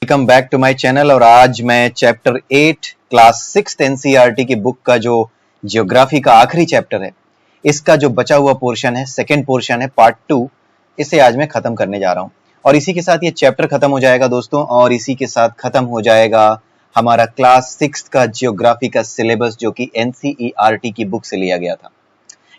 Welcome back to my channel. और आज मैं चैप्टर 8 क्लास 6 एनसीईआरटी की बुक का जो ज्योग्राफी का आखिरी चैप्टर है, इसका जो बचा हुआ पोर्शन है, सेकंड पोर्शन है, पार्ट 2, इसे आज मैं खत्म करने जा रहा हूं। और इसी के साथ ये चैप्टर खत्म हो जाएगा दोस्तों, और इसी के साथ खत्म हो जाएगा हमारा क्लास 6 का ज्योग्राफी का सिलेबस, जो कि एनसीईआरटी की बुक से लिया गया था।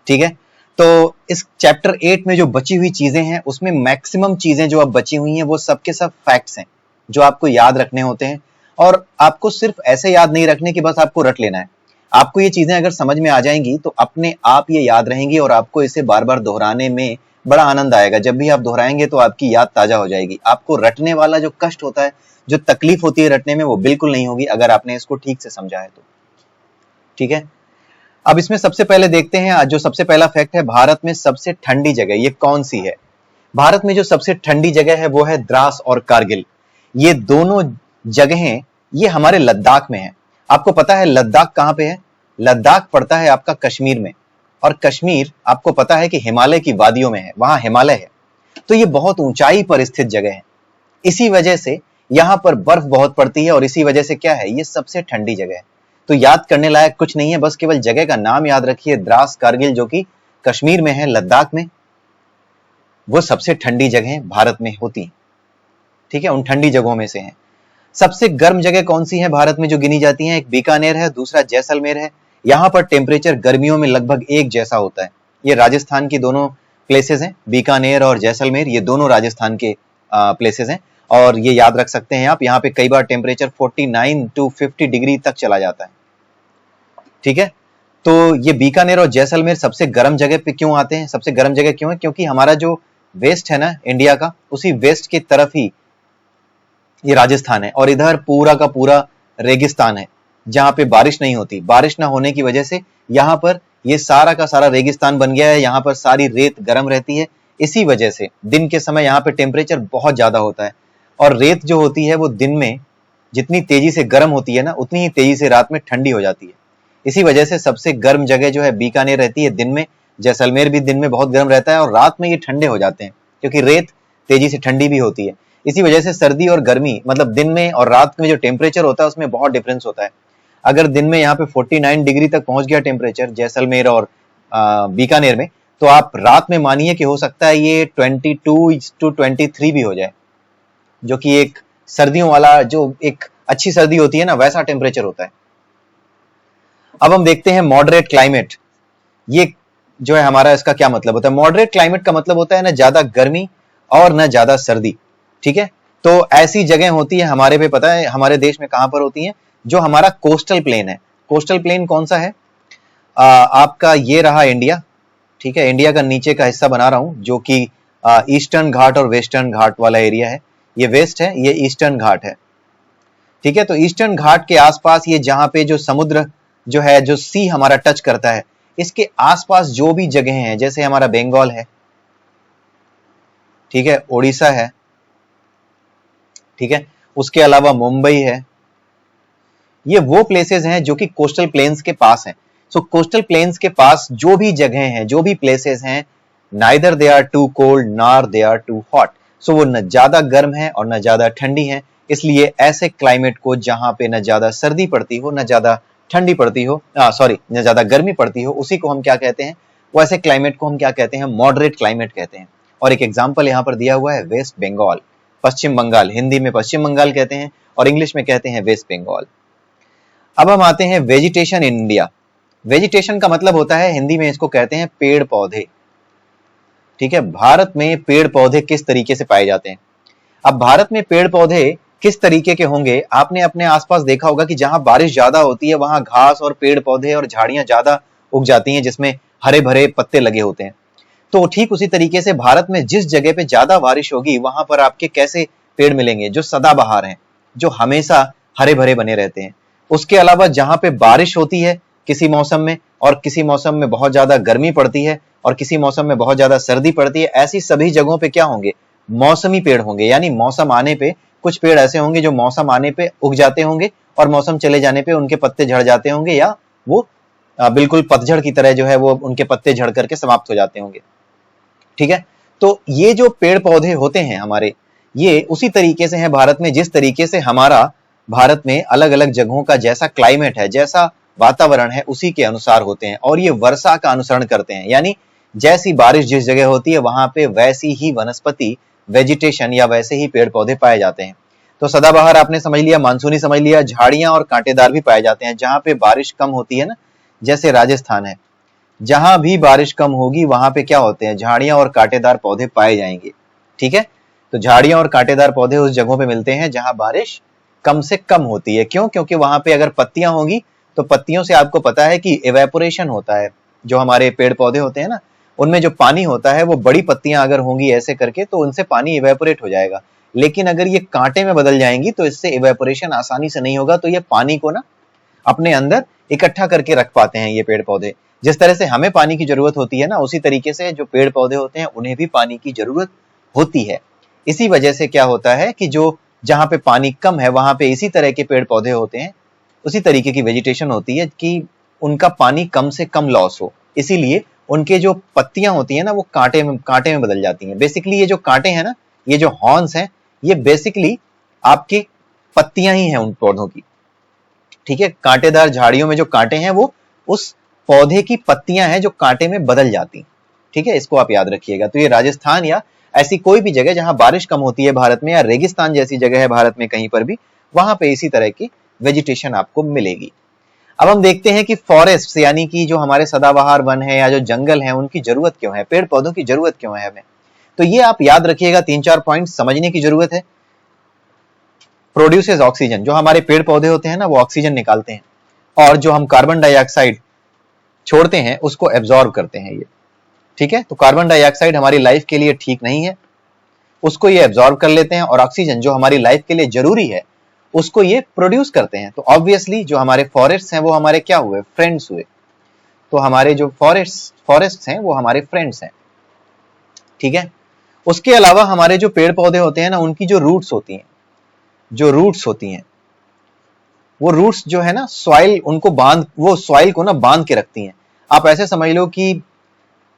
ठीक है, तो इस चैप्टर 8 में जो बची हुई चीजें हैं, उसमें मैक्सिमम चीजें जो अब बची हुई हैं वो सबके सब फैक्ट्स हैं जो आपको याद रखने होते हैं। और आपको सिर्फ ऐसे याद नहीं रखने कि बस आपको रट लेना है। आपको ये चीजें अगर समझ में आ जाएंगी तो अपने आप ये याद रहेंगी और आपको इसे बार बार दोहराने में बड़ा आनंद आएगा। जब भी आप दोहराएंगे तो आपकी याद ताजा हो जाएगी। आपको रटने वाला जो कष्ट होता है, जो तकलीफ होती है रटने में, वो बिल्कुल नहीं होगी अगर आपने इसको ठीक से समझा है तो। ठीक है, अब इसमें सबसे पहले देखते हैं, जो सबसे पहला फैक्ट है, भारत में सबसे ठंडी जगह ये कौन सी है। भारत में जो सबसे ठंडी जगह है वो है द्रास और कारगिल। ये दोनों जगहें ये हमारे लद्दाख में है। आपको पता है लद्दाख कहां पे है? लद्दाख पड़ता है आपका कश्मीर में, और कश्मीर आपको पता है कि हिमालय की वादियों में है, वहां हिमालय है। तो ये बहुत ऊंचाई पर स्थित जगह है। इसी वजह से यहां पर बर्फ बहुत पड़ती है, और इसी वजह से क्या है, ये सबसे ठंडी जगह है। तो याद करने लायक कुछ नहीं है, बस केवल जगह का नाम याद रखिए, द्रास कारगिल, जो कि कश्मीर में है, लद्दाख में। वो सबसे ठंडी जगह भारत में होती है। ठीक है, उन ठंडी जगहों में से है। सबसे गर्म जगह कौन सी है भारत में जो गिनी जाती है? एक बीकानेर है, दूसरा जैसलमेर है। यहां पर टेम्परेचर गर्मियों में लगभग एक जैसा होता है। ये राजस्थान की दोनों प्लेसेस हैं, बीकानेर और जैसलमेर, ये दोनों राजस्थान के प्लेसेस हैं। और ये याद रख सकते हैं आप, यहाँ पे कई बार टेम्परेचर 49 to 50 डिग्री तक चला जाता है। ठीक है, तो ये बीकानेर और जैसलमेर सबसे गर्म जगह पे क्यों आते हैं? सबसे गर्म जगह क्यों है? क्योंकि हमारा जो वेस्ट है ना इंडिया का, उसी वेस्ट की तरफ ही ये राजस्थान है, और इधर पूरा का पूरा रेगिस्तान है जहां पे बारिश नहीं होती। बारिश ना होने की वजह से यहाँ पर ये सारा का सारा रेगिस्तान बन गया है। यहाँ पर सारी रेत गर्म रहती है। इसी वजह से दिन के समय यहाँ पे टेम्परेचर बहुत ज्यादा होता है, और रेत जो होती है वो दिन में जितनी तेजी से गर्म होती है ना, उतनी ही तेजी से रात में ठंडी हो जाती है। इसी वजह से सबसे गर्म जगह जो है बीकानेर रहती है दिन में। जैसलमेर भी दिन में बहुत गर्म रहता है, और रात में ये ठंडे हो जाते हैं, क्योंकि रेत तेजी से ठंडी भी होती है। इसी वजह से सर्दी और गर्मी, मतलब दिन में और रात में जो टेम्परेचर होता है उसमें बहुत डिफरेंस होता है। अगर दिन में यहाँ पे 49 डिग्री तक पहुंच गया टेम्परेचर जैसलमेर और बीकानेर में, तो आप रात में मानिए कि हो सकता है ये 22 to 23 भी हो जाए, जो कि एक सर्दियों वाला, जो एक अच्छी सर्दी होती है ना, वैसा टेम्परेचर होता है। अब हम देखते हैं मॉडरेट क्लाइमेट। ये जो है हमारा, इसका क्या मतलब होता है? मॉडरेट क्लाइमेट का मतलब होता है ना ज्यादा गर्मी और ना ज्यादा सर्दी। ठीक है, तो ऐसी जगह होती है हमारे पे, पता है हमारे देश में कहां पर होती है? जो हमारा कोस्टल प्लेन है। कोस्टल प्लेन कौन सा है? आपका ये रहा इंडिया। ठीक है, इंडिया का नीचे का हिस्सा बना रहा हूं, जो कि ईस्टर्न घाट और वेस्टर्न घाट वाला एरिया है। ये वेस्ट है, ये ईस्टर्न घाट है। ठीक है, तो ईस्टर्न घाट के आसपास ये जहां पे जो समुद्र जो है, जो सी हमारा टच करता है, इसके आसपास जो भी जगह हैं, जैसे हमारा बंगाल है, ठीक है, उड़ीसा है, ठीक है, उसके अलावा मुंबई है, ये वो प्लेसेस हैं जो कि कोस्टल प्लेन्स के पास हैं। सो कोस्टल प्लेन्स के पास जो भी जगह हैं, जो भी प्लेसेस हैं, neither they are too cold nor they are too hot. So वो न ज्यादा गर्म है और न ज्यादा ठंडी है। इसलिए ऐसे क्लाइमेट को, जहां पे न ज्यादा सर्दी पड़ती हो, न ज्यादा ठंडी पड़ती हो, न ज्यादा गर्मी पड़ती हो, उसी को हम क्या कहते हैं? वैसे क्लाइमेट को हम क्या कहते हैं? मॉडरेट क्लाइमेट कहते हैं। और एक एग्जाम्पल यहाँ पर दिया हुआ है, वेस्ट बंगाल, पश्चिम बंगाल। हिंदी में पश्चिम बंगाल कहते हैं और इंग्लिश में कहते हैं वेस्ट बंगाल। अब हम आते हैं वेजिटेशन इन इंडिया। वेजिटेशन का मतलब होता है, हिंदी में इसको कहते हैं पेड़ पौधे। ठीक है, भारत में पेड़ पौधे किस तरीके से पाए जाते हैं? अब भारत में पेड़ पौधे किस तरीके के होंगे? आपने अपने आसपास देखा होगा कि जहां बारिश ज्यादा होती है वहां घास और पेड़ पौधे और झाड़ियां ज्यादा उग जाती हैं, जिसमें हरे भरे पत्ते लगे होते हैं। तो ठीक उसी तरीके से भारत में जिस जगह पे ज्यादा बारिश होगी, वहां पर आपके कैसे पेड़ मिलेंगे? जो सदाबहार हैं, जो हमेशा हरे भरे बने रहते हैं। उसके अलावा जहां पे बारिश होती है किसी मौसम में, और किसी मौसम में बहुत ज्यादा गर्मी पड़ती है, और किसी मौसम में बहुत ज्यादा सर्दी पड़ती है, ऐसी सभी जगहों पे क्या होंगे? मौसमी पेड़ होंगे। यानी मौसम आने पे कुछ पेड़ ऐसे होंगे जो मौसम आने पे उग जाते होंगे, और मौसम चले जाने पे उनके पत्ते झड़ जाते होंगे, या वो बिल्कुल पतझड़ की तरह जो है वो उनके पत्ते झड़ करके समाप्त हो जाते होंगे। ठीक है, तो ये जो पेड़ पौधे होते हैं हमारे, ये उसी तरीके से है भारत में जिस तरीके से हमारा भारत में अलग अलग जगहों का जैसा क्लाइमेट है, जैसा वातावरण है, उसी के अनुसार होते हैं और ये वर्षा का अनुसरण करते हैं। यानी जैसी बारिश जिस जगह होती है वहां पे वैसी ही वनस्पति, वेजिटेशन या वैसे ही पेड़ पौधे पाए जाते हैं। तो सदाबहार आपने समझ लिया, मानसूनी समझ लिया, झाड़ियां और कांटेदार भी पाए जाते हैं। जहां पे बारिश कम होती है ना, जैसे राजस्थान है, जहां भी बारिश कम होगी वहां पे क्या होते हैं, झाड़ियां और कांटेदार पौधे पाए जाएंगे। ठीक है, तो झाड़ियां और कांटेदार पौधे उस जगहों पे मिलते हैं जहां बारिश कम से कम होती है। क्यों? क्योंकि वहां पे अगर पत्तियां होंगी तो पत्तियों से आपको पता है कि इवेपोरेशन होता है। जो हमारे पेड़ पौधे होते हैं ना, उनमें जो पानी होता है वो बड़ी पत्तियां अगर होंगी ऐसे करके तो उनसे पानी इवेपोरेट हो जाएगा। लेकिन अगर ये कांटे में बदल जाएंगी तो इससे इवेपोरेशन आसानी से नहीं होगा, तो ये पानी को ना अपने अंदर इकट्ठा करके रख पाते हैं ये पेड़ पौधे। जिस तरह से हमें पानी की जरूरत होती है ना, उसी तरीके से जो पेड़ पौधे होते हैं उन्हें भी पानी की जरूरत होती है। इसी वजह से क्या होता है कि जो जहां पे पानी कम है वहां पे इसी तरह के पेड़ पौधे होते हैं, उसी तरीके की वेजिटेशन होती है कि उनका पानी कम से कम लॉस हो। इसीलिए उनके जो पत्तियां होती है ना वो कांटे में बदल जाती हैं। बेसिकली ये जो कांटे हैं ना, ये जो हॉर्न्स हैं, ये बेसिकली आपकी पत्तियां ही हैं उन पौधों की। ठीक है, कांटेदार झाड़ियों में जो कांटे हैं वो उस पौधे की पत्तियां हैं जो कांटे में बदल जाती। ठीक है, इसको आप याद रखिएगा। तो ये राजस्थान या ऐसी कोई भी जगह जहां बारिश कम होती है भारत में, या रेगिस्तान जैसी जगह है भारत में कहीं पर भी, वहां पे इसी तरह की वेजिटेशन आपको मिलेगी। अब हम देखते हैं कि फॉरेस्ट यानी कि जो हमारे सदाबहार वन है या जो जंगल है उनकी जरूरत क्यों है, पेड़ पौधों की जरूरत क्यों है हमें। तो ये आप याद रखिएगा, 3-4 पॉइंट समझने की जरूरत है। प्रोड्यूसेस ऑक्सीजन, जो हमारे पेड़ पौधे होते हैं ना वो ऑक्सीजन निकालते हैं, और जो हम कार्बन डाइऑक्साइड छोड़ते हैं उसको एब्जॉर्ब करते हैं ये। ठीक है, तो कार्बन डाइऑक्साइड हमारी लाइफ के लिए ठीक नहीं है, उसको ये एब्जॉर्ब कर लेते हैं, और ऑक्सीजन जो हमारी लाइफ के लिए जरूरी है उसको ये प्रोड्यूस करते हैं। तो ऑब्वियसली जो हमारे फॉरेस्ट हैं वो हमारे क्या हुए, फ्रेंड्स हुए। तो हमारे जो फॉरेस्ट हैं वो हमारे फ्रेंड्स हैं। ठीक है, उसके अलावा हमारे जो पेड़ पौधे होते हैं ना, उनकी जो रूट्स होती हैं, वो रूट्स जो है ना सॉइल उनको वो सॉइल को ना बांध के रखती हैं। आप ऐसे समझ लो कि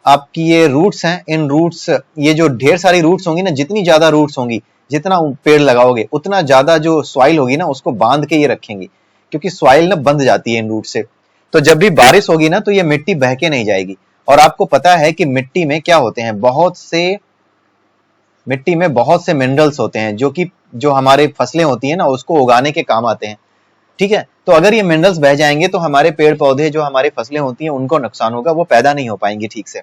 आपकी ये रूट्स हैं, इन रूट्स, ये जो ढेर सारी रूट्स होंगी ना, जितनी ज्यादा रूट्स होंगी, जितना पेड़ लगाओगे उतना ज्यादा जो सॉइल होगी ना उसको बांध के ये रखेंगी, क्योंकि सॉइल ना बंध जाती है इन रूट से। तो जब भी बारिश होगी ना तो ये मिट्टी बह के नहीं जाएगी। और आपको पता है कि मिट्टी में क्या होते हैं, मिट्टी में बहुत से मिनरल्स होते हैं जो हमारे फसलें होती है ना उसको उगाने के काम आते हैं। ठीक है, तो अगर ये मिनरल्स बह जाएंगे तो हमारे पेड़ पौधे जो हमारे फसलें होती हैं उनको नुकसान होगा, वो पैदा नहीं हो पाएंगी ठीक से।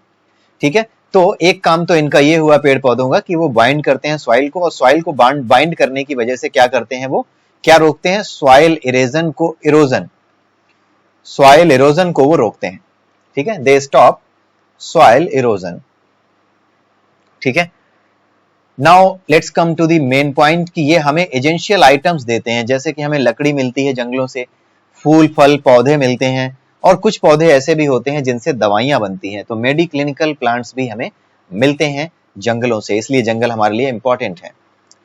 ठीक है, तो एक काम तो इनका ये हुआ पेड़ पौधों का कि वो बाइंड करते हैं सॉइल को, और सॉइल को बाइंड करने की वजह से क्या करते हैं, वो क्या रोकते हैं, सॉइल इरोजन को वो रोकते हैं। ठीक है, दे स्टॉप सॉइल इरोजन। ठीक है, now let's come to the main point कि ये हमें एजेंशियल आइटम्स देते हैं, जैसे कि हमें लकड़ी मिलती है जंगलों से, फूल फल पौधे मिलते हैं, और कुछ पौधे ऐसे भी होते हैं जिनसे दवाइयां बनती हैं। तो मेडिक्लिनिकल प्लांट्स भी हमें मिलते हैं जंगलों से, इसलिए जंगल हमारे लिए इंपॉर्टेंट है।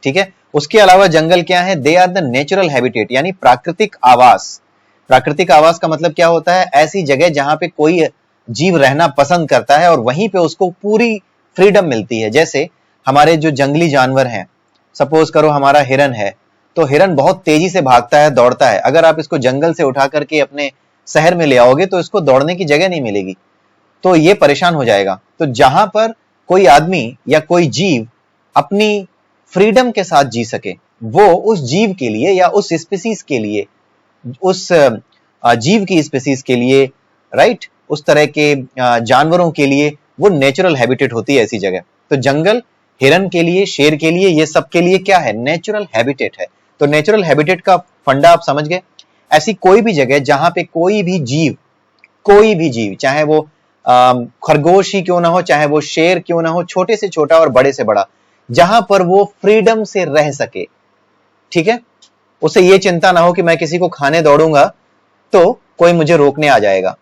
ठीक है, उसके अलावा जंगल क्या है, they are the natural habitat, यानी प्राकृतिक आवास। प्राकृतिक आवास का मतलब क्या होता है, ऐसी जगह जहां पे कोई जीव रहना पसंद करता है और वहीं पे उसको पूरी फ्रीडम मिलती है। जैसे हमारे जो जंगली जानवर हैं, सपोज करो हमारा हिरन है, तो हिरन बहुत तेजी से भागता है, दौड़ता है। अगर आप इसको जंगल से उठा करके अपने शहर में ले आओगे तो इसको दौड़ने की जगह नहीं मिलेगी, तो ये परेशान हो जाएगा। तो जहां पर कोई आदमी या कोई जीव अपनी फ्रीडम के साथ जी सके, वो उस जीव के लिए या उस स्पीसीज के लिए, उस जीव की स्पीसीज के लिए, राइट, उस तरह के जानवरों के लिए वो नेचुरल हैबिटेट होती है ऐसी जगह। तो जंगल हिरन के लिए, शेर के लिए, ये सब के लिए क्या है, नेचुरल हैबिटेट है। तो नेचुरल हैबिटेट का फंडा आप समझ गए। ऐसी कोई भी जगह जहां पे कोई भी जीव, चाहे वो खरगोश ही क्यों ना हो, चाहे वो शेर क्यों ना हो, छोटे से छोटा और बड़े से बड़ा, जहां पर वो फ्रीडम से रह सके। ठीक है, उसे ये चिंता ना हो कि मैं किसी को खाने दौड़ूंगा तो कोई मुझे रोकने आ जाएगा,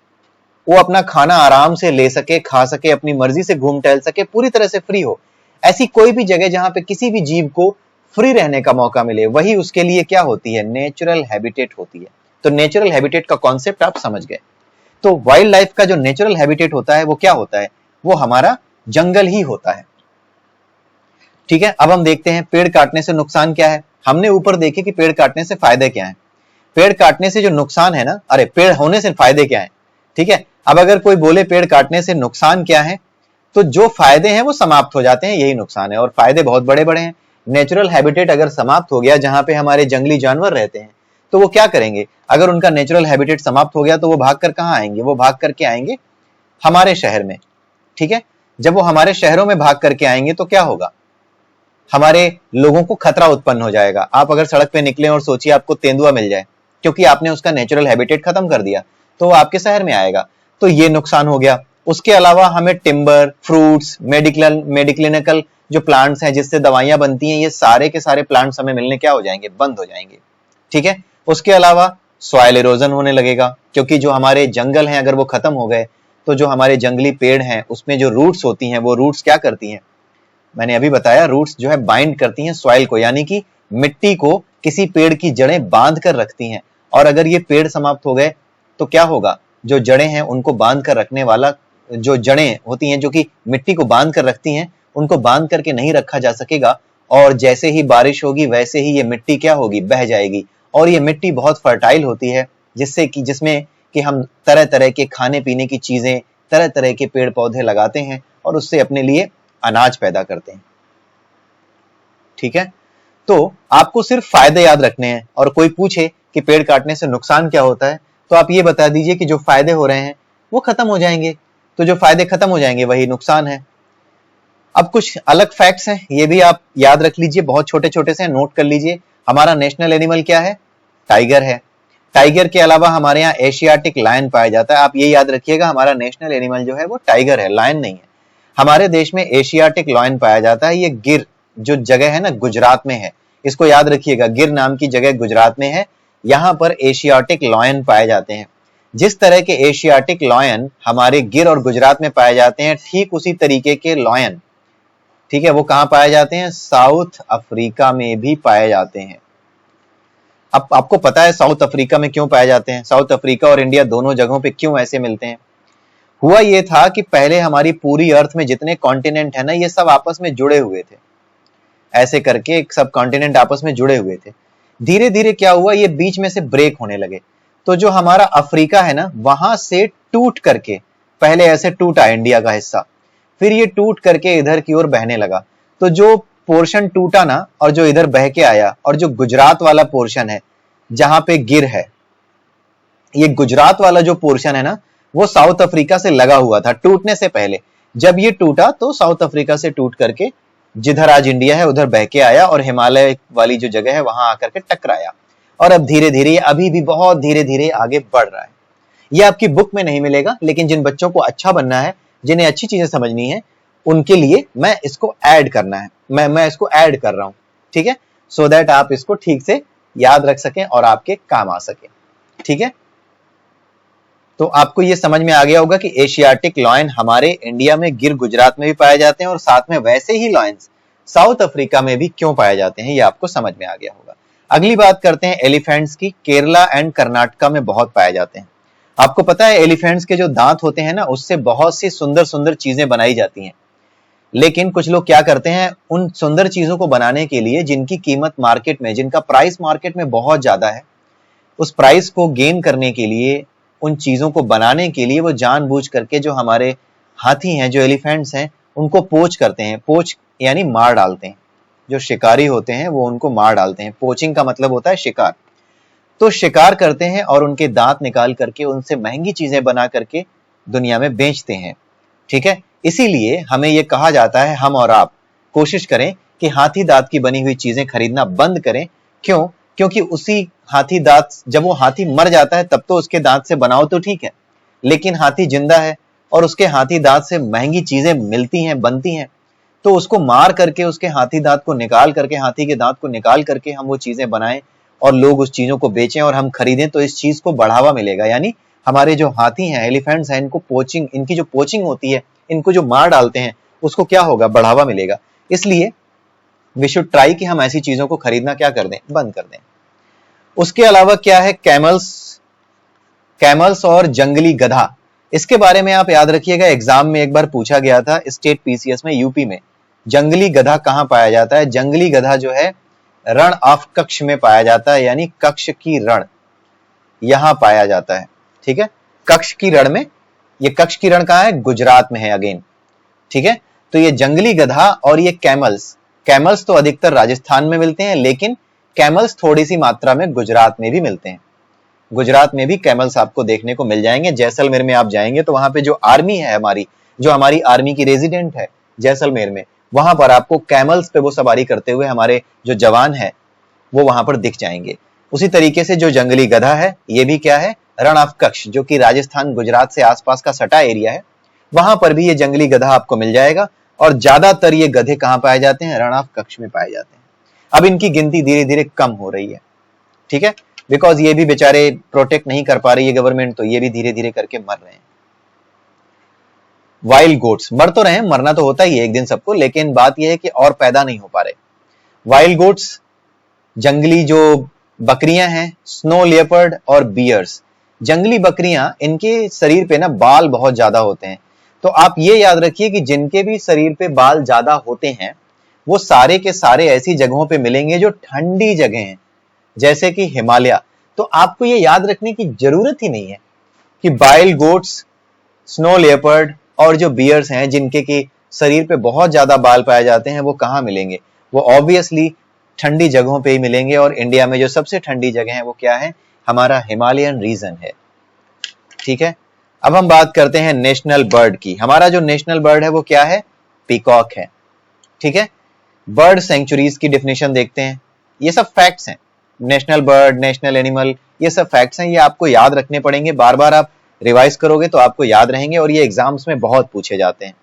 वो अपना खाना आराम से ले सके, खा सके, अपनी मर्जी से घूम टहल सके, पूरी तरह से फ्री हो। ऐसी कोई भी जगह जहां पे किसी भी जीव को फ्री रहने का मौका मिले, वही उसके लिए क्या होती है, नेचुरल हैबिटेट होती है। तो नेचुरल हैबिटेट का कॉन्सेप्ट आप समझ गए। तो वाइल्ड लाइफ का जो नेचुरल हैबिटेट होता है वो क्या होता है, वो हमारा जंगल ही होता है। ठीक है, अब हम देखते हैं पेड़ काटने से नुकसान क्या है। हमने ऊपर देखे कि पेड़ काटने से फायदे क्या है। पेड़ काटने से जो नुकसान है ना, अरे पेड़ होने से फायदे क्या है, ठीक है। अब अगर कोई बोले पेड़ काटने से नुकसान क्या है, तो जो फायदे हैं वो समाप्त हो जाते हैं, यही नुकसान है। और फायदे बहुत बड़े बड़े हैं। नेचुरल हैबिटेट अगर समाप्त हो गया, जहां पे हमारे जंगली जानवर रहते हैं, तो वो क्या करेंगे? अगर उनका नेचुरल हैबिटेट समाप्त हो गया तो वो भाग कर कहां आएंगे? वो भाग करके आएंगे हमारे शहर में, ठीक है। जब वो हमारे शहरों में भाग करके आएंगे तो क्या होगा? हमारे लोगों को खतरा उत्पन्न हो जाएगा। आप अगर सड़क पे निकले और सोचिए आपको तेंदुआ मिल जाए, क्योंकि आपने उसका नेचुरल हैबिटेट खत्म कर दिया, तो वो आपके शहर में आएगा, तो ये नुकसान हो गया। उसके अलावा हमें टिम्बर, फ्रूट्स, मेडिक्लिनिकल जो प्लांट्स हैं जिससे दवाइयां बनती हैं, ये सारे के सारे प्लांट्स हमें मिलने क्या हो जाएंगे? बंद हो जाएंगे, ठीक है। उसके अलावा सॉइल इरोजन होने लगेगा, क्योंकि जो हमारे जंगल हैं अगर वो खत्म हो गए, तो जो हमारे जंगली पेड़ हैं उसमें जो रूट्स होती हैं, वो रूट्स क्या करती हैं? मैंने अभी बताया, रूट्स जो है बाइंड करती हैं सॉइल को, यानी कि मिट्टी को किसी पेड़ की जड़ें बांध कर रखती हैं। और अगर ये पेड़ समाप्त हो गए तो क्या होगा? जो जड़ें हैं उनको बांध कर रखने वाला, जो जड़ें होती हैं जो कि मिट्टी को बांध कर रखती हैं, उनको बांध करके नहीं रखा जा सकेगा। और जैसे ही बारिश होगी वैसे ही ये मिट्टी क्या होगी? बह जाएगी। और ये मिट्टी बहुत फर्टाइल होती है, जिसमें कि हम तरह तरह के खाने पीने की चीजें, तरह तरह के पेड़ पौधे लगाते हैं और उससे अपने लिए अनाज पैदा करते हैं, ठीक है। तो आपको सिर्फ फायदे याद रखने हैं, और कोई पूछे कि पेड़ काटने से नुकसान क्या होता है, तो आप ये बता दीजिए कि जो फायदे हो रहे हैं वो खत्म हो जाएंगे। तो जो फायदे खत्म हो जाएंगे वही नुकसान है। अब कुछ अलग फैक्ट्स हैं, ये भी आप याद रख लीजिए, बहुत छोटे छोटे से नोट कर लीजिए। हमारा नेशनल एनिमल क्या है? टाइगर है। टाइगर के अलावा हमारे यहाँ एशियाटिक लायन पाया जाता है। आप ये याद रखिएगा, हमारा नेशनल एनिमल जो है वो टाइगर है, लायन नहीं है। हमारे देश में एशियाटिक लायन पाया जाता है। ये गिर जो जगह है ना, गुजरात में है, इसको याद रखिएगा, गिर नाम की जगह गुजरात में है। यहाँ पर एशियाटिक लायन पाए जाते हैं। जिस तरह के एशियाटिक लायन हमारे गिर और गुजरात में पाए जाते हैं, ठीक उसी तरीके के लायन, ठीक है, वो कहां पाए जाते हैं? साउथ अफ्रीका में भी पाए जाते हैं। अब आपको पता है साउथ अफ्रीका में क्यों पाए जाते हैं? साउथ अफ्रीका और इंडिया दोनों जगहों पे क्यों ऐसे मिलते हैं? हुआ ये था कि पहले हमारी पूरी अर्थ में जितने कॉन्टिनेंट है ना, ये सब आपस में जुड़े हुए थे। ऐसे करके सब कॉन्टिनेंट आपस में जुड़े हुए थे। धीरे धीरे क्या हुआ? ये बीच में से ब्रेक होने लगे। तो जो हमारा अफ्रीका है ना, वहां से टूट करके, पहले ऐसे टूटा इंडिया का हिस्सा, फिर ये टूट करके इधर की ओर बहने लगा। तो जो पोर्शन टूटा ना, और जो इधर बह के आया, और जो गुजरात वाला पोर्शन है जहां पे गिर है, ये गुजरात वाला जो पोर्शन है ना, वो साउथ अफ्रीका से लगा हुआ था टूटने से पहले। जब ये टूटा तो साउथ अफ्रीका से टूट करके जिधर आज इंडिया है उधर बह के आया, और हिमालय वाली जो जगह है वहां आकर के टकराया। और अब धीरे धीरे, अभी भी बहुत धीरे धीरे आगे बढ़ रहा है। ये आपकी बुक में नहीं मिलेगा, लेकिन जिन बच्चों को अच्छा बनना है, जिन्हें अच्छी चीजें समझनी है, उनके लिए मैं इसको ऐड करना है, मैं इसको ऐड कर रहा हूं, ठीक है, सो दैट आप इसको ठीक से याद रख सकें और आपके काम आ सके, ठीक है। तो आपको ये समझ में आ गया होगा कि एशियाटिक लायन हमारे इंडिया में गिर गुजरात में भी पाए जाते हैं, और साथ में वैसे ही लायंस साउथ अफ्रीका में भी क्यों पाए जाते हैं, ये आपको समझ में आ गया होगा। अगली बात करते हैं एलिफेंट्स की। केरला एंड कर्नाटका में बहुत पाए जाते हैं। आपको पता है एलिफेंट्स के जो दांत होते हैं ना, उससे बहुत सी सुंदर सुंदर चीजें बनाई जाती हैं। लेकिन कुछ लोग क्या करते हैं, उन सुंदर चीजों को बनाने के लिए जिनकी कीमत मार्केट में, जिनका प्राइस मार्केट में बहुत ज्यादा है, उस प्राइस को गेन करने के लिए, उन चीजों को बनाने के लिए वो जानबूझ करके जो हमारे हाथी हैं, जो एलिफेंट्स हैं, उनको पोच करते हैं। पोच यानी मार डालते हैं। जो शिकारी होते हैं वो उनको मार डालते हैं। पोचिंग का मतलब होता है शिकार। तो शिकार करते हैं और उनके दांत निकाल करके उनसे महंगी चीजें बना करके दुनिया में बेचते हैं, ठीक है। इसीलिए हमें यह कहा जाता है, हम और आप कोशिश करें कि हाथी दांत की बनी हुई चीजें खरीदना बंद करें। क्यों? क्योंकि उसी हाथी दांत, जब वो हाथी मर जाता है तब तो उसके दांत से बनाओ तो ठीक है, लेकिन हाथी जिंदा है और उसके हाथी दांत से महंगी चीजें मिलती हैं, बनती हैं, तो उसको मार करके, उसके हाथी दांत को निकाल करके, हाथी के दांत को निकाल करके हम वो चीजें बनाएं और लोग उस चीजों को बेचें और हम खरीदें, तो इस चीज को बढ़ावा मिलेगा। यानी हमारे जो हाथी हैं, एलिफेंट्स हैं, इनको पोचिंग, इनकी जो पोचिंग होती है, इनको जो मार डालते हैं, उसको क्या होगा? बढ़ावा मिलेगा। इसलिए वी शुड ट्राई कि हम ऐसी चीजों को खरीदना क्या कर दें? बंद कर दें। उसके अलावा क्या है? कैमल्स और जंगली गधा। इसके बारे में आप याद रखिएगा, एग्जाम में एक बार पूछा गया था, स्टेट पीसीएस में, यूपी में। जंगली गधा कहाँ पाया जाता है? जंगली गधा जो है रण ऑफ कच्छ में पाया जाता है, यानी कच्छ की रण, यहां पाया जाता है। ठीक है, कच्छ की रण में, ये कच्छ की रण कहाँ है? गुजरात में है अगेन। ठीक है, तो ये जंगली गधा और ये कैमल्स, कैमल्स तो अधिकतर राजस्थान में मिलते हैं, लेकिन कैमल्स थोड़ी सी मात्रा में गुजरात में भी मिलते हैं। गुजरात में भी कैमल्स आपको देखने को मिल जाएंगे। जैसलमेर में आप जाएंगे तो वहां पे जो आर्मी है हमारी, जो हमारी आर्मी की रेजिडेंट है जैसलमेर में, वहां पर आपको कैमल्स पे वो सवारी करते हुए हमारे जो जवान है वो वहां पर दिख जाएंगे। उसी तरीके से जो जंगली गधा है, ये भी क्या है? रण ऑफ कच्छ, जो कि राजस्थान गुजरात से आसपास का सटा एरिया है, वहां पर भी ये जंगली गधा आपको मिल जाएगा। और ज्यादातर ये गधे कहां पाए जाते हैं? रण ऑफ कच्छ में पाए जाते हैं। अब इनकी गिनती धीरे धीरे कम हो रही है। ठीक है, बिकॉज ये भी बेचारे प्रोटेक्ट नहीं कर पा रही है गवर्नमेंट, तो ये भी धीरे धीरे करके मर रहे हैं। वाइल्ड गोट्स मर तो रहे हैं, मरना तो होता ही है एक दिन सबको, लेकिन बात यह है कि और पैदा नहीं हो पा रहे। वाइल्ड गोट्स, जंगली जो बकरियां हैं, स्नो लेपर्ड और बियर्स, जंगली बकरियां, इनके शरीर पे ना बाल बहुत ज्यादा होते हैं। तो आप ये याद रखिए कि जिनके भी शरीर पे बाल ज्यादा होते हैं वो सारे के सारे ऐसी जगहों पे मिलेंगे जो ठंडी जगह हैं, जैसे कि हिमालय। तो आपको ये याद रखने की जरूरत ही नहीं है कि वाइल्ड गोट्स, स्नो लेपर्ड और जो बियर्स हैं जिनके की शरीर पे बहुत ज्यादा बाल पाए जाते हैं, वो कहाँ मिलेंगे? वो ऑब्वियसली ठंडी जगहों पे ही मिलेंगे। और इंडिया में जो सबसे ठंडी जगह है वो क्या है? हमारा हिमालयन रीजन है। ठीक है, अब हम बात करते हैं नेशनल बर्ड की। हमारा जो नेशनल बर्ड है वो क्या है? पीकॉक है। ठीक है, बर्ड सेंचुरीज की डेफिनेशन देखते हैं। ये सब फैक्ट्स हैं, नेशनल बर्ड, नेशनल एनिमल, ये सब फैक्ट्स हैं, ये आपको याद रखने पड़ेंगे। बार बार आप रिवाइज करोगे तो आपको याद रहेंगे, और ये एग्जाम्स में बहुत पूछे जाते हैं।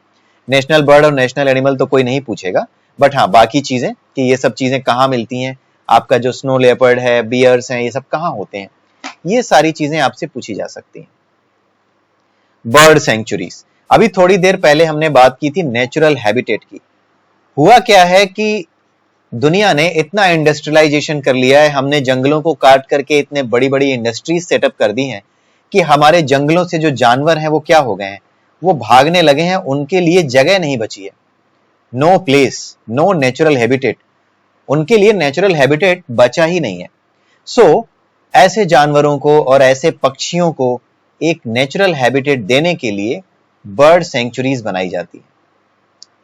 नेशनल बर्ड और नेशनल एनिमल तो कोई नहीं पूछेगा, बट हाँ बाकी चीजें कि ये सब चीजें कहाँ मिलती हैं, आपका जो स्नो लेपर्ड है, बियर्स हैं, ये सब कहाँ होते हैं, ये सारी चीजें आपसे पूछी जा सकती हैं। बर्ड सेंचुरीज, अभी थोड़ी देर पहले हमने बात की थी नेचुरल हैबिटेट की। हुआ क्या है कि दुनिया ने इतना इंडस्ट्रियलाइजेशन कर लिया है, हमने जंगलों को काट करके इतने बड़ी बड़ी इंडस्ट्रीज सेटअप कर दी हैं कि हमारे जंगलों से जो जानवर हैं वो क्या हो गए हैं? वो भागने लगे हैं, उनके लिए जगह नहीं बची है। No place, no natural habitat, उनके लिए नेचुरल हैबिटेट बचा ही नहीं है। सो ऐसे जानवरों को और ऐसे पक्षियों को एक नेचुरल हैबिटेट देने के लिए बर्ड सेंचुरीज बनाई जाती है।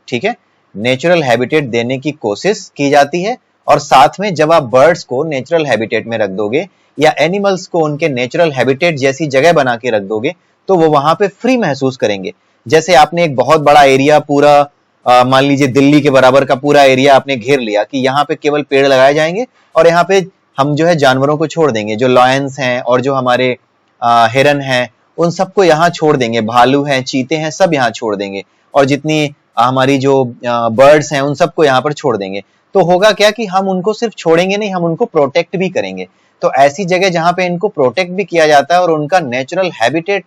ठीक है, नेचुरल हैबिटेट देने की कोशिश की जाती है, और साथ में जब आप बर्ड्स को नेचुरल हैबिटेट में रख दोगे या एनिमल्स को उनके नेचुरल हैबिटेट जैसी जगह बना के रख दोगे, तो वो वहां पे फ्री महसूस करेंगे। जैसे आपने एक बहुत बड़ा एरिया पूरा मान लीजिए दिल्ली के बराबर का पूरा एरिया आपने घेर लिया कि यहाँ पे केवल पेड़ लगाए जाएंगे और यहाँ पे हम जो है जानवरों को छोड़ देंगे, जो लॉयंस हैं और जो हमारे हिरन हैं उन सबको यहाँ छोड़ देंगे, भालू हैं, चीते हैं, सब यहाँ छोड़ देंगे, और जितनी हमारी जो बर्ड्स हैं उन सबको यहाँ पर छोड़ देंगे। तो होगा क्या कि हम उनको सिर्फ छोड़ेंगे नहीं, हम उनको प्रोटेक्ट भी करेंगे। तो ऐसी जगह जहां पे इनको प्रोटेक्ट भी किया जाता है और उनका नेचुरल हैबिटेट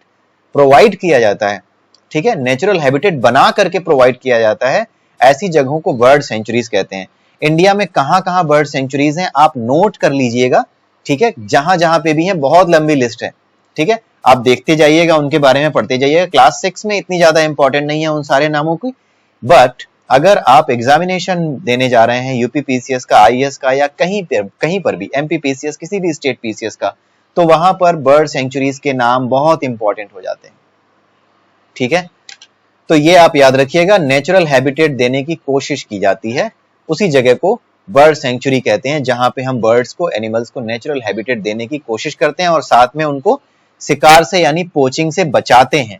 प्रोवाइड किया जाता है, ठीक है, नेचुरल हैबिटेट बना करके प्रोवाइड किया जाता है, ऐसी जगहों को बर्ड सेंचुरीज कहते हैं। इंडिया में कहां कहां बर्ड सेंचुरीज हैं आप नोट कर लीजिएगा। ठीक है, जहां जहां पे भी है, बहुत लंबी लिस्ट है। ठीक है, आप देखते जाइएगा, उनके बारे में पढ़ते जाइएगा। क्लास 6 में इतनी ज्यादा इंपॉर्टेंट नहीं है उन सारे नामों की, बट अगर आप एग्जामिनेशन देने जा रहे हैं यूपी पीसीएस का, आईएएस का, या कहीं पर भी एमपी पीसीएस, किसी भी स्टेट पीसीएस का, तो वहां पर बर्ड सेंचुरीज के नाम बहुत इंपॉर्टेंट हो जाते हैं। ठीक है, तो ये आप याद रखिएगा, नेचुरल हैबिटेट देने की कोशिश की जाती है, उसी जगह को बर्ड सेंचुरी कहते हैं, जहां पे हम बर्ड्स को, एनिमल्स को नेचुरल हैबिटेट देने की कोशिश करते हैं और साथ में उनको शिकार से यानी पोचिंग से बचाते हैं।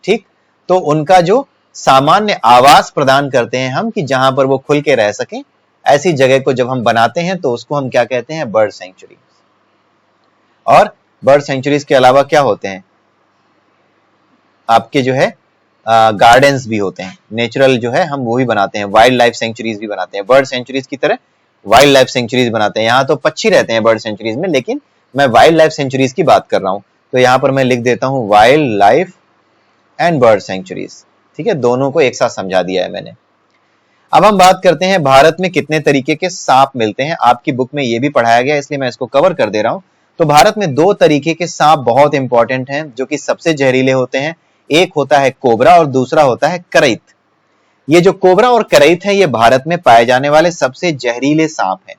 ठीक, तो उनका जो सामान्य आवास प्रदान करते हैं हम, कि जहां पर वो खुल के रह सकें, ऐसी जगह को जब हम बनाते हैं तो उसको हम क्या कहते हैं? Bird sanctuary. और बर्ड सेंचुरीज के अलावा क्या होते हैं? आपके जो है गार्डन्स भी होते हैं, नेचुरल जो है हम वो भी बनाते हैं, वाइल्ड लाइफ सेंचुरीज भी बनाते हैं, बर्ड सेंचुरीज की तरह वाइल्ड लाइफ सेंचुरीज बनाते हैं। यहाँ तो पक्षी रहते हैं बर्ड सेंचुरीज में, लेकिन मैं वाइल्ड लाइफ सेंचुरीज की बात कर रहा हूं। तो यहाँ पर मैं लिख देता हूं wildlife and bird sanctuaries. ठीक है, दोनों को एक साथ समझा दिया है मैंने। अब हम बात करते हैं भारत में कितने तरीके के सांप मिलते हैं। आपकी बुक में ये भी पढ़ाया गया, इसलिए मैं इसको कवर कर दे रहा हूं। तो भारत में 2 तरीके के सांप बहुत इंपॉर्टेंट हैं, जो कि सबसे जहरीले होते हैं। एक होता है कोबरा और दूसरा होता है करैत। ये जो कोबरा और करैत है, ये भारत में पाए जाने वाले सबसे जहरीले सांप हैं।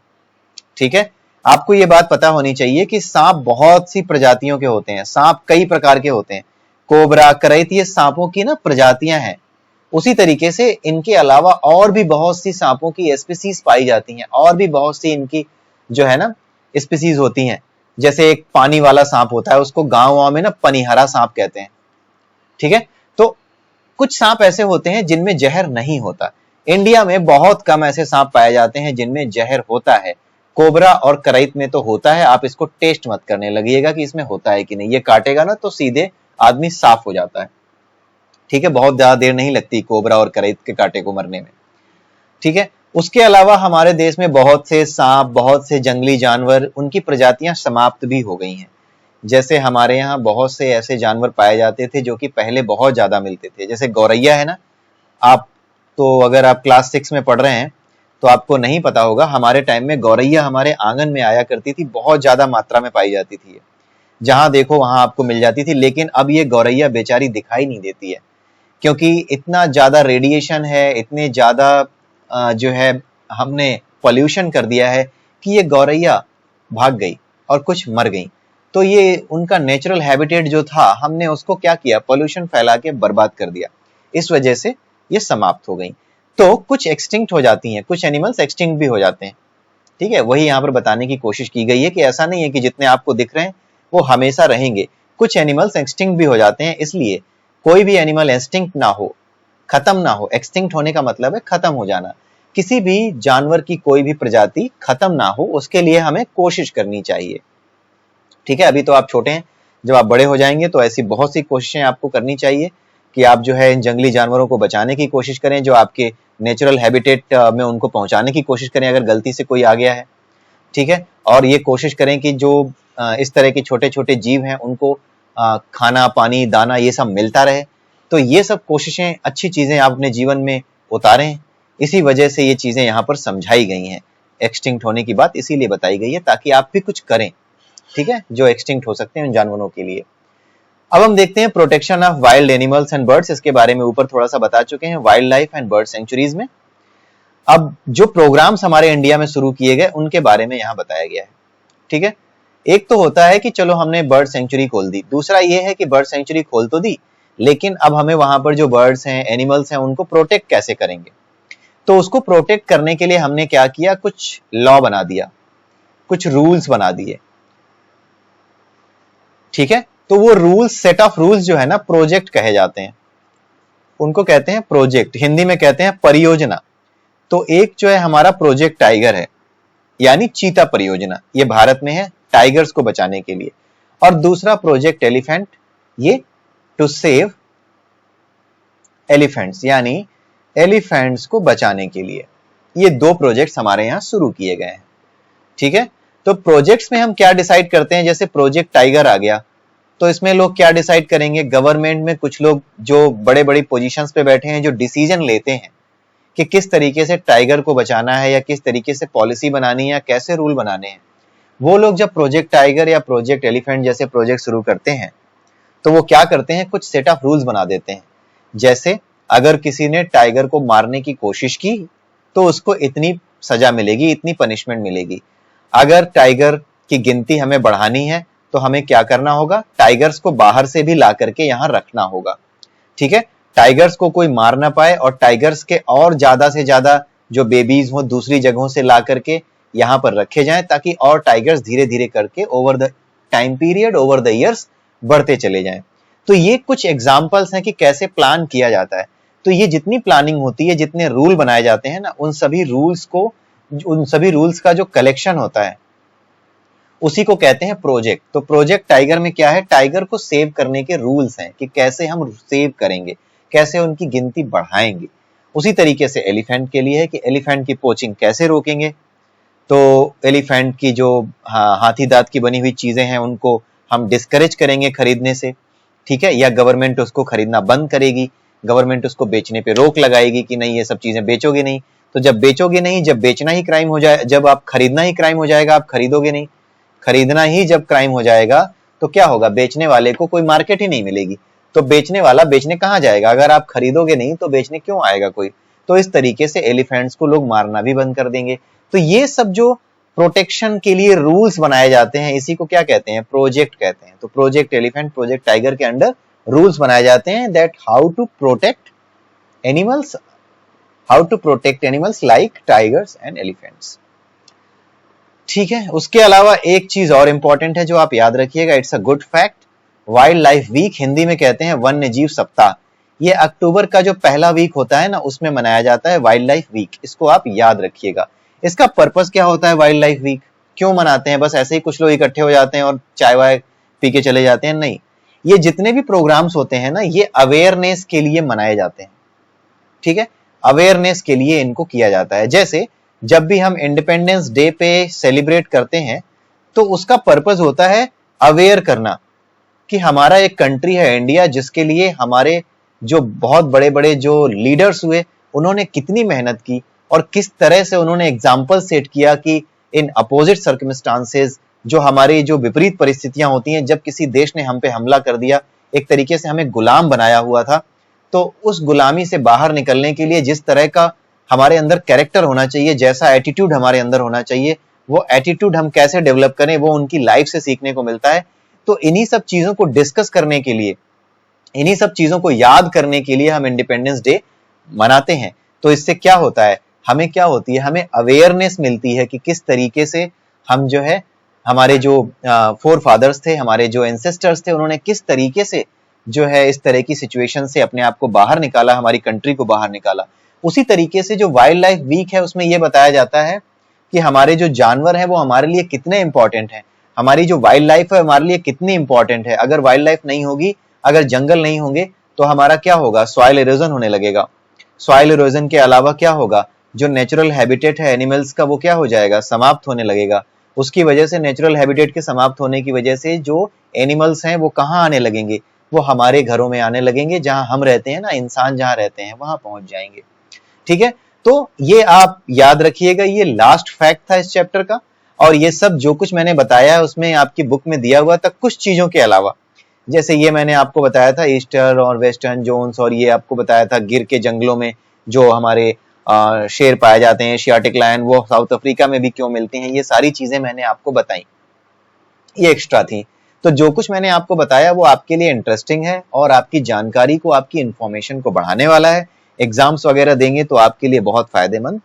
ठीक है, आपको ये बात पता होनी चाहिए कि सांप बहुत सी प्रजातियों के होते हैं, सांप कई प्रकार के होते हैं। कोबरा, करैत, ये सांपों की ना प्रजातियां हैं। उसी तरीके से इनके अलावा और भी बहुत सी सांपों की स्पीसीज पाई जाती हैं, और भी बहुत सी इनकी जो है ना स्पीसीज होती हैं। जैसे एक पानी वाला सांप होता है, उसको गांव में ना पनिहरा सांप कहते हैं। ठीक है, तो कुछ सांप ऐसे होते हैं जिनमें जहर नहीं होता। इंडिया में बहुत कम ऐसे सांप पाए जाते हैं जिनमें जहर होता है। कोबरा और करैत में तो होता है, आप इसको टेस्ट मत करने लगिएगा कि इसमें होता है कि नहीं। ये काटेगा ना तो सीधे आदमी साफ हो जाता है। ठीक है, बहुत ज्यादा देर नहीं लगती कोबरा और करैत के कांटे को मरने में। ठीक है, उसके अलावा हमारे देश में बहुत से सांप, बहुत से जंगली जानवर, उनकी प्रजातियां समाप्त भी हो गई हैं। जैसे हमारे यहाँ बहुत से ऐसे जानवर पाए जाते थे जो कि पहले बहुत ज्यादा मिलते थे। जैसे गौरैया है ना, आप तो अगर आप क्लास 6 में पढ़ रहे हैं तो आपको नहीं पता होगा, हमारे टाइम में गौरैया हमारे आंगन में आया करती थी, बहुत ज्यादा मात्रा में पाई जाती थी। जहां देखो वहां आपको मिल जाती थी। लेकिन अब ये गौरैया बेचारी दिखाई नहीं देती है, क्योंकि इतना ज्यादा रेडिएशन है, इतने ज्यादा जो है हमने पॉल्यूशन कर दिया है कि ये गौरैया भाग गई और कुछ मर गई। तो ये उनका नेचुरल हैबिटेट जो था, हमने उसको क्या किया, पॉल्यूशन फैला के बर्बाद कर दिया। इस वजह से ये समाप्त हो गई। तो कुछ एक्सटिंक्ट हो जाती हैं, कुछ एनिमल्स एक्सटिंक्ट भी हो जाते हैं। ठीक है, वही यहाँ पर बताने की कोशिश की गई है कि ऐसा नहीं है कि जितने आपको दिख रहे हैं वो हमेशा रहेंगे। कुछ एनिमल्स एक्सटिंक्ट भी हो जाते हैं। इसलिए कोई भी एनिमल एक्सटिंक्ट ना हो, खत्म ना हो। एक्सटिंक्ट होने का मतलब है खत्म हो जाना। किसी भी जानवर की कोई भी प्रजाति खत्म ना हो, उसके लिए हमें कोशिश करनी चाहिए। ठीक है, अभी तो आप छोटे हैं, जब आप बड़े हो जाएंगे तो ऐसी बहुत सी कोशिशें आपको करनी चाहिए कि आप जो है इन जंगली जानवरों को बचाने की कोशिश करें, जो आपके नेचुरल हैबिटेट में उनको पहुंचाने की कोशिश करें अगर गलती से कोई आ गया है। ठीक है, और ये कोशिश करें कि जो इस तरह के छोटे छोटे जीव हैं उनको खाना, पानी, दाना ये सब मिलता रहे। तो ये सब कोशिशें, अच्छी चीजें आप अपने जीवन में उतारें। इसी वजह से ये चीजें यहाँ पर समझाई गई हैं। एक्सटिंक्ट होने की बात इसीलिए बताई गई है ताकि आप भी कुछ करें, ठीक है, जो एक्सटिंक्ट हो सकते हैं उन जानवरों के लिए। अब हम देखते हैं protection of wild animals and birds. इसके बारे में ऊपर थोड़ा सा बता चुके हैं wildlife and bird sanctuaries में। अब जो प्रोग्राम्स हमारे इंडिया में शुरू किए गए उनके बारे में यहाँ बताया गया है। ठीक है, एक तो होता है कि चलो हमने बर्ड सेंचुरी खोल दी, दूसरा ये है कि बर्ड सेंचुरी खोल तो दी, लेकिन अब हमें वहां पर जो बर्ड्स हैं, एनिमल्स हैं, उनको प्रोटेक्ट कैसे करेंगे। तो उसको प्रोटेक्ट करने के लिए हमने क्या किया, कुछ लॉ बना दिया, कुछ रूल्स बना दिए। ठीक है, तो वो रूल्स, सेट ऑफ रूल्स जो है ना, प्रोजेक्ट कहे जाते हैं। उनको कहते हैं प्रोजेक्ट, हिंदी में कहते हैं परियोजना। तो एक जो है हमारा प्रोजेक्ट टाइगर है, यानी चीता परियोजना, ये भारत में है टाइगर्स को बचाने के लिए। और दूसरा प्रोजेक्ट एलिफेंट, ये टू सेव एलिफेंट्स, यानी एलिफेंट्स को बचाने के लिए। ये दो प्रोजेक्ट्स हमारे यहां शुरू किए गए हैं। ठीक है, तो प्रोजेक्ट्स में हम क्या डिसाइड करते हैं, जैसे प्रोजेक्ट टाइगर आ गया तो इसमें लोग क्या डिसाइड करेंगे, गवर्नमेंट में कुछ लोग जो बड़े बड़ी पोजीशंस पे बैठे हैं, जो डिसीजन लेते हैं कि किस तरीके से टाइगर को बचाना है या किस तरीके से पॉलिसी बनानी है या कैसे रूल बनाने हैं, वो लोग जब प्रोजेक्ट टाइगर या प्रोजेक्ट एलिफेंट जैसे प्रोजेक्ट शुरू करते हैं तो वो क्या करते हैं, कुछ सेट ऑफ रूल्स बना देते हैं। जैसे अगर किसी ने टाइगर को मारने की कोशिश की तो उसको इतनी सजा मिलेगी, इतनी पनिशमेंट मिलेगी। अगर टाइगर की गिनती हमें बढ़ानी है तो हमें क्या करना होगा, टाइगर्स को बाहर से भी ला करके यहाँ रखना होगा। ठीक है, टाइगर्स को कोई मार ना पाए और टाइगर्स के और ज्यादा से ज्यादा जो बेबीज हो दूसरी जगहों से ला करके यहाँ पर रखे जाएं, ताकि और टाइगर्स धीरे धीरे करके over the time period, over the years बढ़ते चले जाएं। तो ये कुछ एग्जाम्पल्स हैं कि कैसे प्लान किया जाता है। तो ये जितनी प्लानिंग होती है, जितने रूल बनाए जाते हैं ना, उन सभी रूल्स का जो कलेक्शन होता है उसी को कहते हैं प्रोजेक्ट। तो प्रोजेक्ट टाइगर में क्या है, टाइगर को सेव करने के रूल्स हैं कि कैसे हम सेव करेंगे, कैसे उनकी गिनती बढ़ाएंगे। उसी तरीके से एलिफेंट के लिए है कि एलिफेंट की पोचिंग कैसे रोकेंगे। तो एलिफेंट की जो हाथी दांत की बनी हुई चीजें हैं उनको हम डिस्करेज करेंगे खरीदने से। ठीक है, या गवर्नमेंट उसको खरीदना बंद करेगी, गवर्नमेंट उसको बेचने पे रोक लगाएगी कि नहीं ये सब चीजें बेचोगे नहीं। तो जब बेचोगे नहीं, जब बेचना ही क्राइम हो जाए, जब आप खरीदना ही क्राइम हो जाएगा, आप खरीदोगे नहीं, खरीदना ही जब क्राइम हो जाएगा तो क्या होगा, बेचने वाले को कोई मार्केट ही नहीं मिलेगी। तो बेचने वाला बेचने कहाँ जाएगा, अगर आप खरीदोगे नहीं तो बेचने क्यों आएगा कोई। तो इस तरीके से एलिफेंट्स को लोग मारना भी बंद कर देंगे। तो ये सब जो प्रोटेक्शन के लिए रूल्स बनाए जाते हैं, इसी को क्या कहते हैं, प्रोजेक्ट कहते हैं। तो प्रोजेक्ट एलिफेंट, प्रोजेक्ट टाइगर के अंडर रूल्स बनाए जाते हैं that how to protect animals like tigers and elephants. ठीक है, उसके अलावा एक चीज और इंपॉर्टेंट है जो आप याद रखिएगा, it's a good fact, wildlife week, Hindi में कहते हैं वन्य जीव सप्ताह। ये अक्टूबर का जो पहला वीक होता है ना, उसमें मनाया जाता है वाइल्ड लाइफ वीक। इसको आप याद रखिएगा। इसका पर्पस क्या होता है वाइल्ड लाइफ वीक, क्यों मनाते हैं? बस ऐसे ही कुछ लोग इकट्ठे हो जाते हैं और चाय वाय पी के चले जाते हैं? नहीं, ये जितने भी प्रोग्राम्स होते हैं ना, ये अवेयरनेस के लिए मनाए जाते हैं। ठीक है, अवेयरनेस के लिए इनको किया जाता है। जैसे जब भी हम इंडिपेंडेंस डे पे सेलिब्रेट करते हैं, तो उसका पर्पस होता है अवेयर करना कि हमारा एक कंट्री है इंडिया, जिसके लिए हमारे जो बहुत बड़े बड़े जो लीडर्स हुए, उन्होंने कितनी मेहनत की और किस तरह से उन्होंने एग्जाम्पल सेट किया कि इन अपोजिट सर्कमस्टांसेस, जो हमारी जो विपरीत परिस्थितियां होती हैं, जब किसी देश ने हम पे हमला कर दिया, एक तरीके से हमें गुलाम बनाया हुआ था, तो उस गुलामी से बाहर निकलने के लिए जिस तरह का हमारे अंदर कैरेक्टर होना चाहिए, जैसा एटीट्यूड हमारे अंदर होना चाहिए, वो एटीट्यूड हम कैसे डेवलप करें, वो उनकी लाइफ से सीखने को मिलता है। तो इन्हीं सब चीजों को डिस्कस करने के लिए, इन्हीं सब चीजों को याद करने के लिए हम इंडिपेंडेंस डे मनाते हैं। तो इससे क्या होता है, हमें क्या होती है, हमें अवेयरनेस मिलती है कि किस तरीके से हम जो है, हमारे जो फोर फादर्स थे, हमारे जो एंसेस्टर्स थे, उन्होंने किस तरीके से जो है इस तरह की सिचुएशन से अपने आप को बाहर निकाला, हमारी कंट्री को बाहर निकाला। उसी तरीके से जो वाइल्ड लाइफ वीक है, उसमें यह बताया जाता है कि हमारे जो जानवर हैं वो हमारे लिए कितने इंपॉर्टेंट हैं, हमारी जो वाइल्ड लाइफ है हमारे लिए कितनी इंपॉर्टेंट है। अगर वाइल्ड लाइफ नहीं होगी, अगर जंगल नहीं होंगे, तो हमारा क्या होगा, सॉइल इरोजन होने लगेगा। सॉइल इरोजन के अलावा क्या होगा, जो नेचुरल हैबिटेट है एनिमल्स का, वो क्या हो जाएगा, समाप्त होने लगेगा। उसकी वजह से, नेचुरल हैबिटेट के समाप्त होने की वजह से जो एनिमल्स हैं वो कहाँ आने लगेंगे, वो हमारे घरों में आने लगेंगे, जहां हम रहते हैं ना, इंसान जहां रहते हैं वहां पहुंच जाएंगे। ठीक है, तो ये आप याद रखिएगा, ये लास्ट फैक्ट था इस चैप्टर का। और ये सब जो कुछ मैंने बताया है उसमें आपकी बुक में दिया हुआ था, कुछ चीजों के अलावा। जैसे ये मैंने आपको बताया था ईस्टर्न और वेस्टर्न जोन्स, और ये आपको बताया था गिर के जंगलों में जो हमारे शेर पाए जाते हैं, एशियाटिक लायन, वो साउथ अफ्रीका में भी क्यों मिलते हैं, ये सारी चीजें मैंने आपको बताई, ये एक्स्ट्रा थी। तो जो कुछ मैंने आपको बताया वो आपके लिए इंटरेस्टिंग है और आपकी जानकारी को, आपकी इंफॉर्मेशन को बढ़ाने वाला है। एग्जाम्स वगैरह देंगे तो आपके लिए बहुत फायदेमंद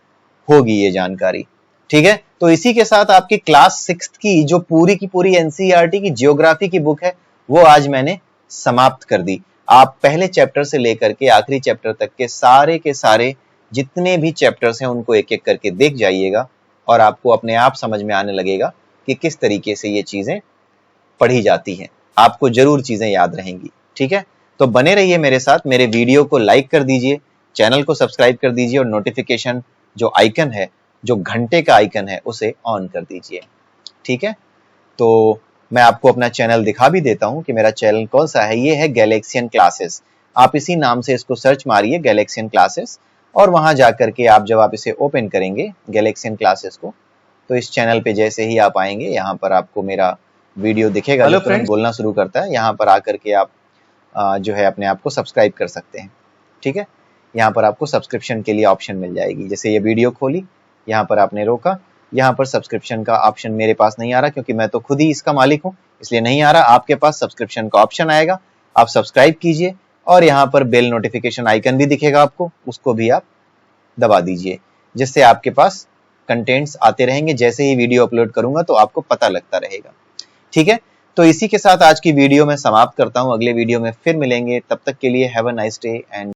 होगी ये जानकारी। ठीक है, तो इसी के साथ आपकी क्लास 6 की जो पूरी की पूरी एनसीईआरटी की जियोग्राफी की बुक है, वो आज मैंने समाप्त कर दी। आप पहले चैप्टर से लेकर के आखिरी चैप्टर तक के सारे जितने भी चैप्टर्स हैं उनको एक एक करके देख जाइएगा, और आपको अपने आप समझ में आने लगेगा कि किस तरीके से ये चीजें पढ़ी जाती हैं। आपको जरूर चीजें याद रहेंगी। ठीक है, तो बने रहिए मेरे साथ, मेरे वीडियो को लाइक कर दीजिए, चैनल को सब्सक्राइब कर दीजिए, और नोटिफिकेशन जो आइकन है, जो घंटे का आइकन है, उसे ऑन कर दीजिए। ठीक है, तो मैं आपको अपना चैनल दिखा भी देता हूं कि मेरा चैनल कौन सा है। ये है गैलेक्सियन क्लासेस। आप इसी नाम से इसको सर्च मारिए, गैलेक्सियन क्लासेस, और वहां जाकर के जब आप इसे ओपन करेंगे गैलेक्सियन क्लासेस को, तो इस चैनल पे जैसे ही आप आएंगे, यहाँ पर आपको मेरा वीडियो दिखेगा जो तुरंत बोलना शुरू करता है। यहाँ पर आकर के आप जो है अपने आप को सब्सक्राइब कर सकते हैं। ठीक है, यहाँ पर आपको सब्सक्रिप्शन के लिए ऑप्शन मिल जाएगी। जैसे ये वीडियो खोली, यहाँ पर आपने रोका, यहाँ पर सब्सक्रिप्शन का ऑप्शन मेरे पास नहीं आ रहा, क्योंकि मैं तो खुद ही इसका मालिक हूँ, इसलिए नहीं आ रहा। आपके पास सब्सक्रिप्शन का ऑप्शन आएगा, आप सब्सक्राइब कीजिए, और यहाँ पर बेल नोटिफिकेशन आइकन भी दिखेगा आपको, उसको भी आप दबा दीजिए, जिससे आपके पास कंटेंट्स आते रहेंगे। जैसे ही वीडियो अपलोड करूंगा तो आपको पता लगता रहेगा। ठीक है, तो इसी के साथ आज की वीडियो मैं समाप्त करता हूं। अगले वीडियो में फिर मिलेंगे, तब तक के लिए have a nice day and